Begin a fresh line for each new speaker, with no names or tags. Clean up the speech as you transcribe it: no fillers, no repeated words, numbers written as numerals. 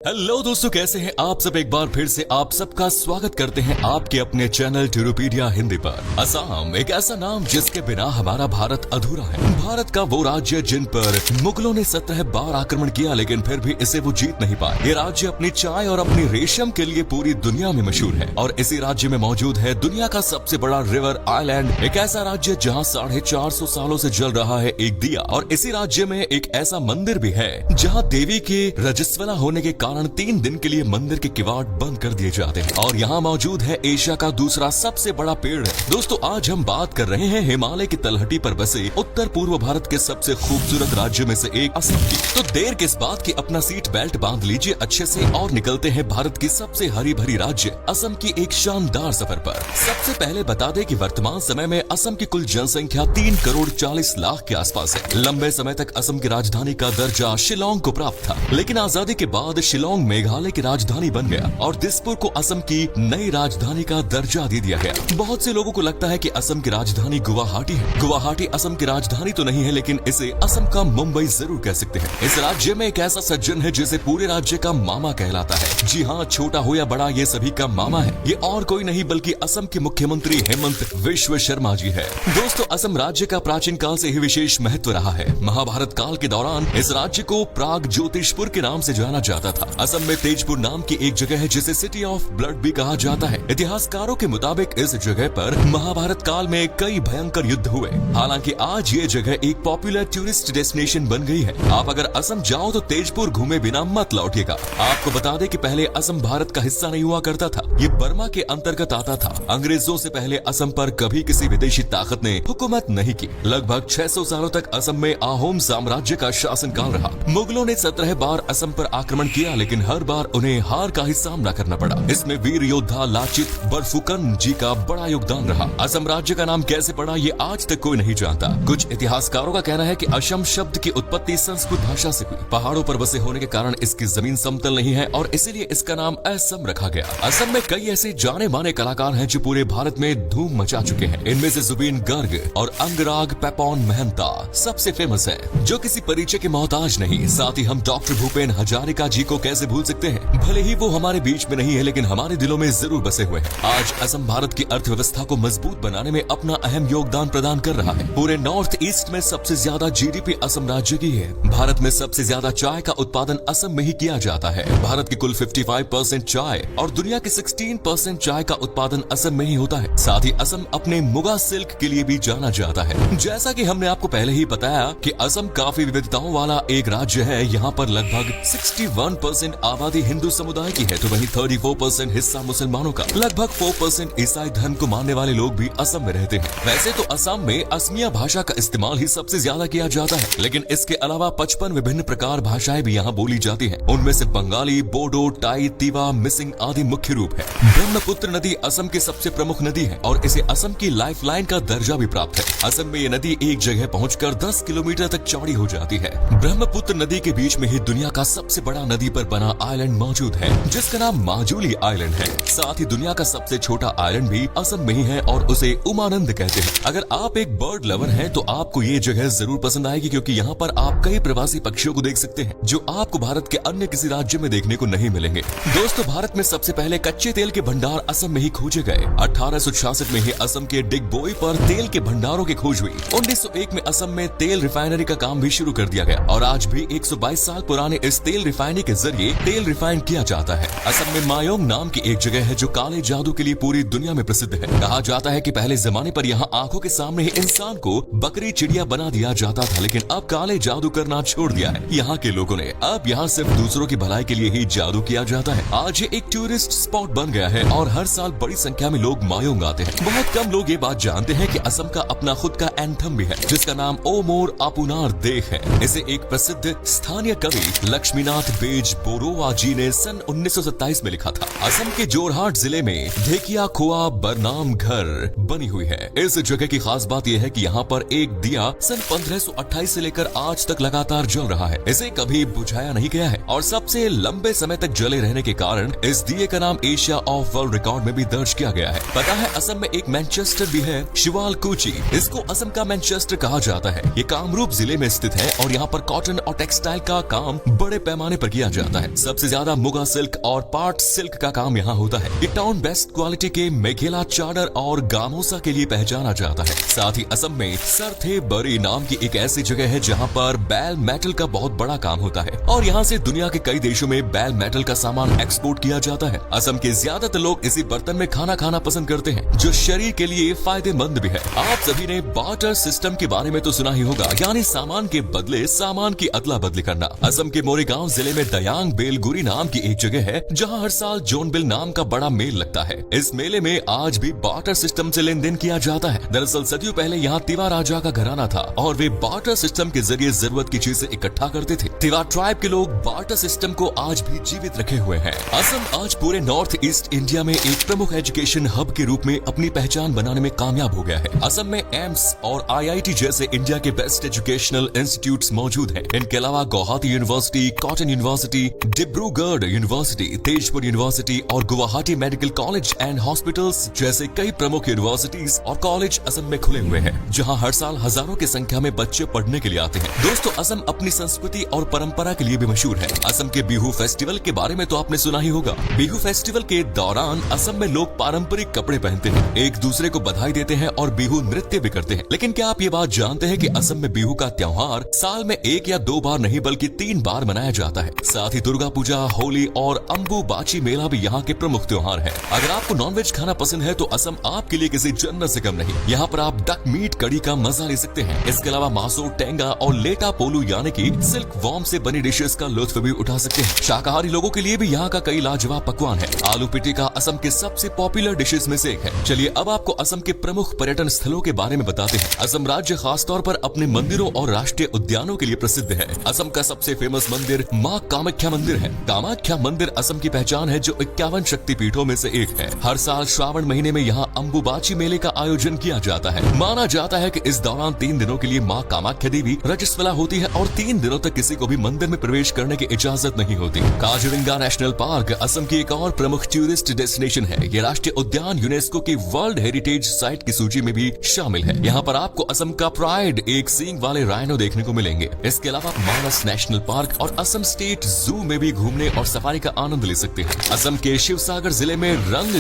Hello दोस्तों, कैसे हैं आप सब। एक बार फिर से आप सबका स्वागत करते हैं आपके अपने चैनल टूरूपीडिया हिंदी पर। असम एक ऐसा नाम जिसके बिना हमारा भारत अधूरा है। भारत का वो राज्य जिन पर मुगलों ने 17 बार आक्रमण किया, लेकिन फिर भी इसे वो जीत नहीं पाए। ये राज्य अपनी चाय और अपनी रेशम के लिए पूरी दुनिया में मशहूर है और इसी राज्य में मौजूद है दुनिया का सबसे बड़ा रिवर आइलैंड। एक ऐसा राज्य जहाँ 450 सालों से जल रहा है एक दिया। और इसी राज्य में एक ऐसा मंदिर भी है जहाँ देवी के रजस्वला होने के कारण 3 दिन के लिए मंदिर के किवाड़ बंद कर दिए जाते हैं। और यहाँ मौजूद है एशिया का दूसरा सबसे बड़ा पेड़ है। दोस्तों, आज हम बात कर रहे हैं हिमालय की तलहटी पर बसे उत्तर पूर्व भारत के सबसे खूबसूरत राज्य में से एक असम की। तो देर किस बात की, अपना सीट बेल्ट बांध लीजिए अच्छे से और निकलते हैं भारत की सबसे हरी भरी राज्य असम की एक शानदार सफर पर। सबसे पहले बता दें कि वर्तमान समय में असम की कुल जनसंख्या 3 करोड़ 40 लाख के आसपास है। लंबे समय तक असम की राजधानी का दर्जा शिलोंग को प्राप्त था, लेकिन आजादी के बाद शिलोंग मेघालय की राजधानी बन गया और दिसपुर को असम की नई राजधानी का दर्जा दे दिया गया। बहुत से लोगों को लगता है कि असम की राजधानी गुवाहाटी है। गुवाहाटी असम की राजधानी तो नहीं है, लेकिन इसे असम का मुंबई जरूर कह सकते हैं। इस राज्य में एक ऐसा सज्जन है जिसे पूरे राज्य का मामा कहलाता है। जी हाँ, छोटा हो या बड़ा, ये सभी का मामा है। ये और कोई नहीं बल्कि असम के मुख्यमंत्री हेमंत विश्व शर्मा जी है। दोस्तों, असम राज्य का प्राचीन काल से ही विशेष महत्व रहा है। महाभारत काल के दौरान इस राज्य को प्राग ज्योतिषपुर के नाम से जाना जाता था। असम में तेजपुर नाम की एक जगह है जिसे सिटी ऑफ ब्लड भी कहा जाता है। इतिहासकारों के मुताबिक इस जगह पर महाभारत काल में कई भयंकर युद्ध हुए। हालांकि आज ये जगह एक पॉपुलर टूरिस्ट डेस्टिनेशन बन गई है। आप अगर असम जाओ तो तेजपुर घूमे बिना मत लौटिएगा। आपको बता दें कि पहले असम भारत का हिस्सा नहीं हुआ करता था, ये बर्मा के अंतर्गत आता था। अंग्रेजों से पहले असम पर कभी किसी विदेशी ताकत ने हुकूमत नहीं की। लगभग 600 सालों तक असम में आहोम साम्राज्य का शासनकाल रहा। मुगलों ने 17 बार असम पर आक्रमण किया, लेकिन हर बार उन्हें हार का ही सामना करना पड़ा। इसमें वीर योद्धा लाचित बरफुकन जी का बड़ा योगदान रहा। असम राज्य का नाम कैसे पड़ा, ये आज तक कोई नहीं जानता। कुछ इतिहासकारों का कहना है कि असम शब्द की उत्पत्ति संस्कृत भाषा से हुई। पहाड़ों पर बसे होने के कारण इसकी जमीन समतल नहीं है और इसीलिए इसका नाम असम रखा गया। असम में कई ऐसे जाने माने कलाकार हैं जो पूरे भारत में धूम मचा चुके हैं। इनमें से जुबीन गर्ग और अंगराग पेपॉन महंता सबसे फेमस है, जो किसी परिचय के मोहताज नहीं। साथ ही हम डॉक्टर भूपेन हजारिका जी को कैसे भूल सकते हैं। भले ही वो हमारे बीच में नहीं है, लेकिन हमारे दिलों में जरूर बसे हुए हैं। आज असम भारत की अर्थव्यवस्था को मजबूत बनाने में अपना अहम योगदान प्रदान कर रहा है। पूरे नॉर्थ ईस्ट में सबसे ज्यादा जीडीपी असम राज्य की है। भारत में सबसे ज्यादा चाय का उत्पादन असम में ही किया जाता है। भारत की कुल 55% चाय और दुनिया की 16% चाय का उत्पादन असम में ही होता है। साथ ही असम अपने मुगा सिल्क के लिए भी जाना जाता है। जैसा कि हमने आपको पहले ही बताया कि असम काफी विविधताओं वाला एक राज्य है। यहाँ पर लगभग 61% आबादी हिंदू समुदाय की है, तो वहीं 34% हिस्सा मुसलमानों का। लगभग 4% ईसाई धर्म को मानने वाले लोग भी असम में रहते हैं। वैसे तो असम में असमिया भाषा का इस्तेमाल ही सबसे ज्यादा किया जाता है, लेकिन इसके अलावा 55 विभिन्न प्रकार भाषाएं भी यहाँ बोली जाती हैं। उनमें से बंगाली, बोडो, टाई, तिवा, मिसिंग आदि मुख्य रूप है। ब्रह्मपुत्र नदी असम की सबसे प्रमुख नदी है और इसे असम की लाइफलाइन का दर्जा भी प्राप्त है। असम में ये नदी एक जगह पहुंचकर 10 किलोमीटर तक चौड़ी हो जाती है। ब्रह्मपुत्र नदी के बीच में ही दुनिया का सबसे बड़ा नदी पर बना आइलैंड मौजूद है, जिसका नाम माजुली आइलैंड है। साथ ही दुनिया का सबसे छोटा आइलैंड भी असम में ही है और उसे उमानंद कहते हैं। अगर आप एक बर्ड लवर हैं तो आपको ये जगह जरूर पसंद आएगी, क्योंकि यहाँ पर आप कई प्रवासी पक्षियों को देख सकते हैं जो आपको भारत के अन्य किसी राज्य में देखने को नहीं मिलेंगे। दोस्तों, भारत में सबसे पहले कच्चे तेल के भंडार असम में ही खोजे गए। 1866 में ही असम के डिगबोई पर तेल के भंडारों की खोज हुई। 1901 में असम में तेल रिफाइनरी का काम भी शुरू कर दिया गया और आज भी 122 साल पुराने इस तेल रिफाइनरी के जरिए तेल रिफाइन किया जाता है। असम में मायोंग नाम की एक जगह है जो काले जादू के लिए पूरी दुनिया में प्रसिद्ध है। कहा जाता है कि पहले जमाने पर यहाँ आंखों के सामने ही इंसान को बकरी चिड़िया बना दिया जाता था, लेकिन अब काले जादू करना छोड़ दिया है यहाँ के लोगों ने। अब यहाँ सिर्फ दूसरों की भलाई के लिए ही जादू किया जाता है। आज ये एक टूरिस्ट स्पॉट बन गया है और हर साल बड़ी संख्या में लोग मायोंग आते हैं। बहुत कम लोग ये बात जानते हैं कि असम का अपना खुद का एंथम भी है, जिसका नाम ओ मोर अपुनार देख है। इसे एक प्रसिद्ध स्थानीय कवि लक्ष्मीनाथ बेज बोरोवा जी ने सन 1927 में लिखा था। असम के जोरहाट जिले में ढेकिया खोआ बरनाम घर बनी हुई है। इस जगह की खास बात यह है कि यहाँ पर एक दिया सन 1528 से लेकर आज तक लगातार जल रहा है। इसे कभी बुझाया नहीं गया है और सबसे लंबे समय तक जले रहने के कारण इस दिए का नाम एशिया ऑफ वर्ल्ड रिकॉर्ड में भी दर्ज किया गया है। पता है, असम में एक मैनचेस्टर भी है, शिवालकुची। इसको असम का मैनचेस्टर कहा जाता है। ये कामरूप जिले में स्थित है और यहाँ पर कॉटन और टेक्सटाइल का काम बड़े पैमाने पर किया जाता है। जाता है। सबसे ज्यादा मुगा सिल्क और पाट सिल्क का काम यहाँ होता है। ये टाउन बेस्ट क्वालिटी के मेखेला चादर और गामोसा के लिए पहचाना जाता है। साथ ही असम में सरथे बरी नाम की एक ऐसी जगह है जहाँ पर बैल मेटल का बहुत बड़ा काम होता है और यहाँ से दुनिया के कई देशों में बैल मेटल का सामान एक्सपोर्ट किया जाता है। असम के ज्यादातर लोग इसी बर्तन में खाना खाना पसंद करते हैं, जो शरीर के लिए फायदेमंद भी है। आप सभी ने बार्टर सिस्टम के बारे में तो सुना ही होगा, यानी सामान के बदले सामान की अदला बदली करना। असम के मोरीगांव जिले में दयांग बेलगुरी नाम की एक जगह है जहाँ हर साल जोनबिल नाम का बड़ा मेल लगता है। इस मेले में आज भी बार्टर सिस्टम से लेन देन किया जाता है। दरअसल सदियों पहले यहाँ तिवा राजा का घराना था और वे बार्टर सिस्टम के जरिए जरूरत की चीजें इकट्ठा करते थे। तिवा ट्राइब के लोग बार्टर सिस्टम को आज भी जीवित रखे हुए हैं। असम आज पूरे नॉर्थ ईस्ट इंडिया में एक प्रमुख एजुकेशन हब के रूप में अपनी पहचान बनाने में कामयाब हो गया है। असम में एम्स और IIT जैसे इंडिया के बेस्ट एजुकेशनल इंस्टीट्यूट्स मौजूद हैं। इनके अलावा Guwahati university, cotton university, Dibrugarh university, Tezpur university और Guwahati medical college and hospitals जैसे कई प्रमुख यूनिवर्सिटीज और कॉलेज असम में खुले हुए हैं, जहां हर साल हजारों की संख्या में बच्चे पढ़ने के लिए आते हैं। दोस्तों, असम अपनी संस्कृति और परंपरा के लिए भी मशहूर है। असम के बिहू फेस्टिवल के बारे में तो आपने सुना ही होगा। बिहू फेस्टिवल के दौरान असम में लोग पारंपरिक कपड़े पहनते हैं, एक दूसरे को बधाई देते हैं और बिहू नृत्य भी करते हैं। लेकिन क्या आप ये बात जानते हैं कि असम में बिहू का त्योहार साल में 1 या 2 बार नहीं बल्कि 3 बार मनाया जाता है। साथ ही दुर्गा पूजा, होली और अम्बुबाची मेला भी यहाँ के प्रमुख त्योहार है। अगर आपको नॉनवेज खाना पसंद है तो असम आपके लिए किसी जन्नत से कम नहीं। यहाँ पर आप डक मीट कड़ी का मजा ले सकते हैं। इसके अलावा मासो, टेंगा और लेटा पोलू यानी कि सिल्क वॉर्म से बनी डिशेस का लुत्फ भी उठा सकते हैं। शाकाहारी लोगों के लिए भी यहाँ का कई लाजवाब पकवान है। आलू पिटिका असम के सबसे पॉपुलर डिशेस में से एक है। चलिए अब आपको असम के प्रमुख पर्यटन स्थलों के बारे में बताते हैं। असम राज्य खास तौर पर अपने मंदिरों और राष्ट्रीय उद्यानों के लिए प्रसिद्ध है। असम का सबसे फेमस मंदिर माँ कामाख्या मंदिर है। कामाख्या मंदिर असम की पहचान है, जो 51 शक्तिपीठों में से एक है। हर साल श्रावण महीने में यहाँ अम्बुबाची मेले का आयोजन किया जाता है। माना जाता है कि इस दौरान 3 दिनों के लिए माँ कामाख्या देवी रजस्वला होती है और 3 दिनों तक किसी को भी मंदिर में प्रवेश करने की इजाजत नहीं होती। काजीरंगा नेशनल पार्क असम की एक और प्रमुख टूरिस्ट डेस्टिनेशन है। ये राष्ट्रीय उद्यान यूनेस्को की वर्ल्ड हेरिटेज साइट की सूची में भी शामिल है। यहाँ पर आपको असम का प्राइड, एक सींग वाले राइनो देखने को मिलेंगे। इसके अलावा मानस नेशनल पार्क और असम स्टेट जू में भी घूमने और सफारी का आनंद ले सकते हैं। असम के शिवसागर जिले में रंग